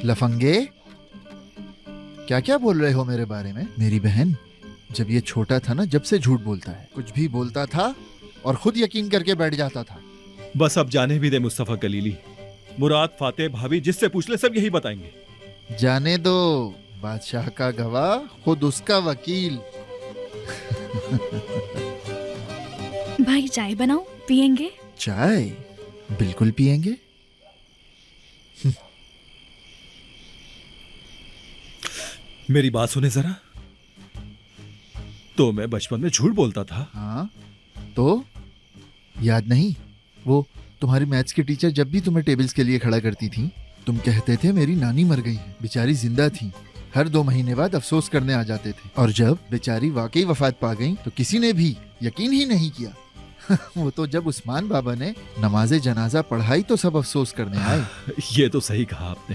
लफंगे, क्या क्या बोल रहे हो मेरे बारे में? मेरी बहन, जब ये छोटा था ना, जब से झूठ बोलता है। कुछ भी बोलता था और खुद यकीन करके बैठ जाता था। बस अब जाने भी दे मुस्तफा कलीली। मुराद, फातेह, भाभी जिससे पूछ ले सब यही बताएंगे। जाने दो, बादशाह का गवाह खुद उसका वकील। भाई चाय बनाओ, पियेंगे? चाय बिल्कुल पियेंगे। मेरी बात सुने जरा। तो मैं बचपन में झूठ बोलता था। हाँ, तो याद नहीं? वो तुम्हारी मैथ्स की टीचर जब भी तुम्हें टेबल्स के लिए खड़ा करती थी, तुम कहते थे मेरी नानी मर गई है, बेचारी जिंदा थी। हर 2 महीने बाद अफसोस करने आ जाते थे, और जब बेचारी वाकई वफात पा गई तो किसी ने भी यकीन ही नहीं किया। वो तो जब उस्मान बाबा ने नमाजे जनाजा पढ़ाई तो सब अफसोस करने आए। ये तो सही कहा आपने।